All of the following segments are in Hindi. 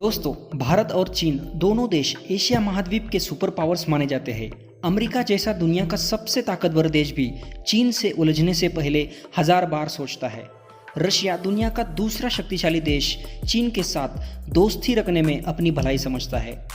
दोस्तों, भारत और चीन दोनों देश एशिया महाद्वीप के सुपर पावर्स माने जाते हैं। अमेरिका जैसा दुनिया का सबसे ताकतवर देश भी चीन से उलझने से पहले हजार बार सोचता है। रशिया दुनिया का दूसरा शक्तिशाली देश चीन के साथ दोस्ती रखने में अपनी भलाई समझता है।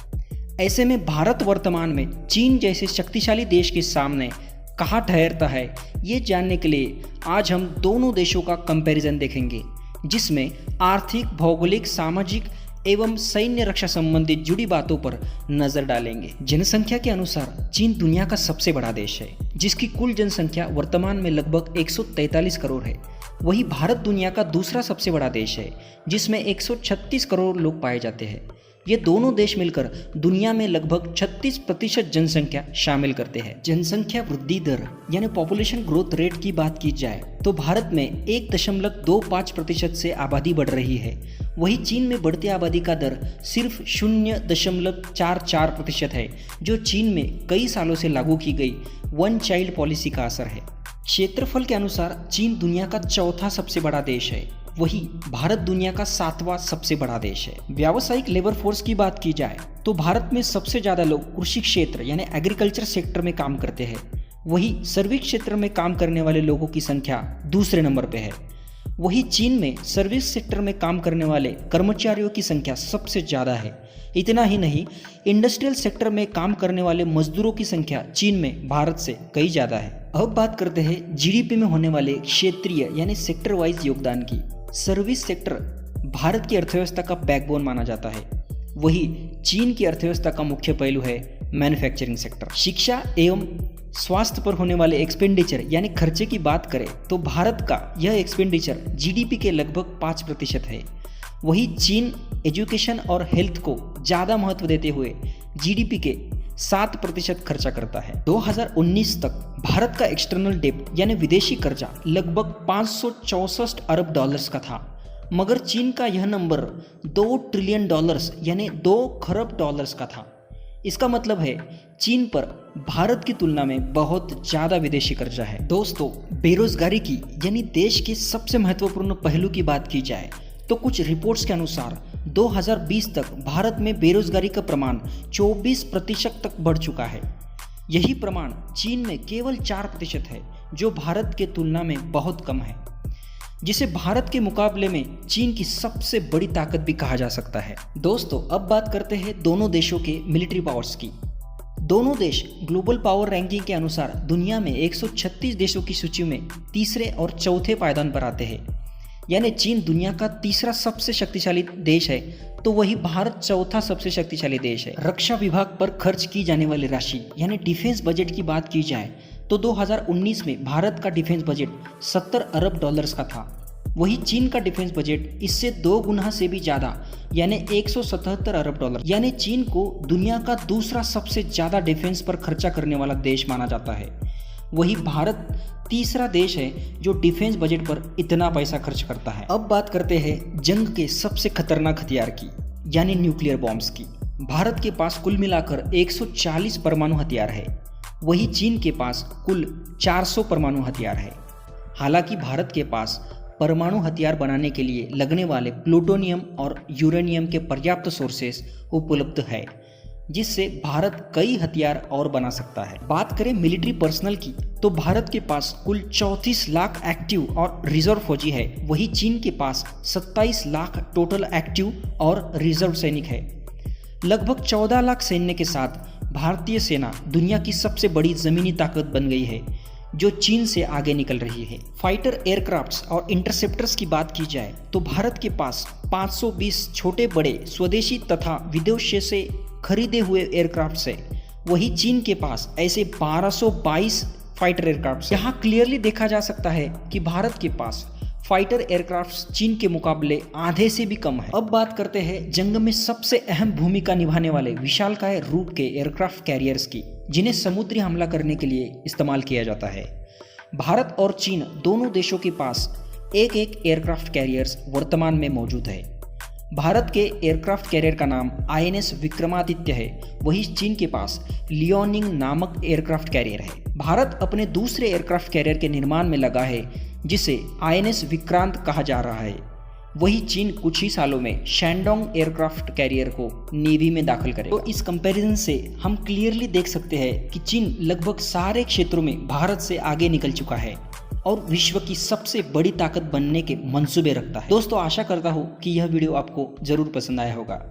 ऐसे में भारत वर्तमान में चीन जैसे शक्तिशाली देश के सामने कहाँ ठहरता है, ये जानने के लिए आज हम दोनों देशों का कंपैरिजन देखेंगे, जिसमें आर्थिक, भौगोलिक, सामाजिक एवं सैन्य रक्षा संबंधित जुड़ी बातों पर नजर डालेंगे। जनसंख्या के अनुसार चीन दुनिया का सबसे बड़ा देश है, जिसकी कुल जनसंख्या वर्तमान में लगभग 143 करोड़ है। वहीं भारत दुनिया का दूसरा सबसे बड़ा देश है, जिसमें 136 करोड़ लोग पाए जाते हैं। ये दोनों देश मिलकर दुनिया में लगभग 36% जनसंख्या शामिल करते हैं। जनसंख्या वृद्धि दर यानी पॉपुलेशन ग्रोथ रेट की बात की जाए तो भारत में 1.25% से आबादी बढ़ रही है। वहीं चीन में बढ़ती आबादी का दर सिर्फ 0.44% है, जो चीन में कई सालों से लागू की गई वन चाइल्ड पॉलिसी का असर है। क्षेत्रफल के अनुसार चीन दुनिया का चौथा सबसे बड़ा देश है, वही भारत दुनिया का 7वां सबसे बड़ा देश है। व्यावसायिक लेबर फोर्स की बात की जाए तो भारत में सबसे ज्यादा लोग कृषि क्षेत्र यानी एग्रीकल्चर सेक्टर में काम करते हैं। वही सर्विस क्षेत्र में काम करने वाले लोगों की संख्या दूसरे नंबर पे है। वही चीन में सर्विस सेक्टर में काम करने वाले कर्मचारियों की संख्या सबसे ज्यादा है। इतना ही नहीं, इंडस्ट्रियल सेक्टर में काम करने वाले मजदूरों की संख्या चीन में भारत से कई ज्यादा है। अब बात करते हैं जीडीपी में होने वाले क्षेत्रीय यानी सेक्टर वाइज योगदान की। सर्विस सेक्टर भारत की अर्थव्यवस्था का बैकबोन माना जाता है। वही चीन की अर्थव्यवस्था का मुख्य पहलू है मैन्युफैक्चरिंग सेक्टर। शिक्षा एवं स्वास्थ्य पर होने वाले एक्सपेंडिचर यानी खर्चे की बात करें तो भारत का यह एक्सपेंडिचर जीडीपी के लगभग 5% है। वही चीन एजुकेशन और हेल्थ को ज़्यादा महत्व देते हुए जीडीपी के 7% खर्चा करता है। 2019 तक भारत का एक्सटर्नल डेब्ट यानी विदेशी कर्जा लगभग 564 अरब डॉलर्स का था, मगर चीन का यह नंबर 2 ट्रिलियन डॉलर्स यानी 2 खरब डॉलर्स का था। इसका मतलब है चीन पर भारत की तुलना में बहुत ज़्यादा विदेशी कर्जा है। दोस्तों, बेरोजगारी की यानी देश के सबसे महत्वपूर्ण पहलू की बात की जाए तो कुछ रिपोर्ट्स के अनुसार 2020 तक भारत में बेरोजगारी का प्रमाण 24% तक बढ़ चुका है। यही प्रमाण चीन में केवल 4% है, जो भारत के तुलना में बहुत कम है, जिसे भारत के मुकाबले में चीन की सबसे बड़ी ताकत भी कहा जा सकता है। दोस्तों, अब बात करते हैं दोनों देशों के मिलिट्री पावर्स की। दोनों देश ग्लोबल पावर रैंकिंग के अनुसार दुनिया में 136 देशों की सूची में तीसरे और चौथे पायदान पर आते हैं। यानी चीन दुनिया का तीसरा सबसे शक्तिशाली देश है, तो वही भारत चौथा सबसे शक्तिशाली देश है। रक्षा विभाग पर खर्च की जाने वाली राशि यानी डिफेंस बजट की बात की जाए तो 2019 में भारत का डिफेंस बजट 70 अरब डॉलर्स का था। वही चीन का डिफेंस बजट इससे 2 गुना से भी ज़्यादा यानी 177 अरब डॉलर। यानी चीन को दुनिया का दूसरा सबसे ज़्यादा डिफेंस पर खर्चा करने वाला देश माना जाता है। वही भारत तीसरा देश है जो डिफेंस बजट पर इतना पैसा खर्च करता है। अब बात करते हैं जंग के सबसे खतरनाक हथियार की यानी न्यूक्लियर बॉम्ब्स की। भारत के पास कुल मिलाकर 140 परमाणु हथियार है। वही चीन के पास कुल 400 परमाणु हथियार है। हालांकि भारत के पास परमाणु हथियार बनाने के लिए लगने वाले प्लूटोनियम और यूरेनियम के पर्याप्त सोर्सेस उपलब्ध है, जिससे भारत कई हथियार और बना सकता है। बात करें मिलिट्री पर्सनल की तो भारत के पास कुल 34 लाख एक्टिव और रिजर्व फौजी है। वही चीन के पास 27 लाख टोटल एक्टिव और रिजर्व सैनिक है। लगभग 14 लाख सैन्य के साथ भारतीय सेना दुनिया की सबसे बड़ी जमीनी ताकत बन गई है, जो चीन से आगे निकल रही है। फाइटर एयरक्राफ्ट्स और इंटरसेप्टर्स की बात की जाए तो भारत के पास 520 छोटे बड़े स्वदेशी तथा विदेशों से खरीदे हुए एयरक्राफ्ट्स है। वही चीन के पास ऐसे 1222 फाइटर एयरक्राफ्ट्स। यहाँ क्लियरली देखा जा सकता है कि भारत के पास फाइटर एयरक्राफ्ट्स चीन के मुकाबले आधे से भी कम है। अब बात करते हैं जंग में सबसे अहम भूमिका निभाने वाले विशालकाय रूप के एयरक्राफ्ट कैरियर्स की, जिन्हें समुद्री हमला करने के लिए इस्तेमाल किया जाता है। भारत और चीन दोनों देशों के पास एक एक एयरक्राफ्ट कैरियर्स वर्तमान में मौजूद है। भारत के एयरक्राफ्ट कैरियर का नाम आईएनएस विक्रमादित्य है। वही चीन के पास लियोनिंग नामक एयरक्राफ्ट कैरियर है। भारत अपने दूसरे एयरक्राफ्ट कैरियर के निर्माण में लगा है, जिसे आईएनएस विक्रांत कहा जा रहा है। वही चीन कुछ ही सालों में शैंडोंग एयरक्राफ्ट कैरियर को नेवी में दाखिल करेगा। तो इस कंपैरिजन से हम क्लियरली देख सकते हैं कि चीन लगभग सारे क्षेत्रों में भारत से आगे निकल चुका है और विश्व की सबसे बड़ी ताकत बनने के मंसूबे रखता है। दोस्तों, आशा करता हूँ कि यह वीडियो आपको जरूर पसंद आया होगा।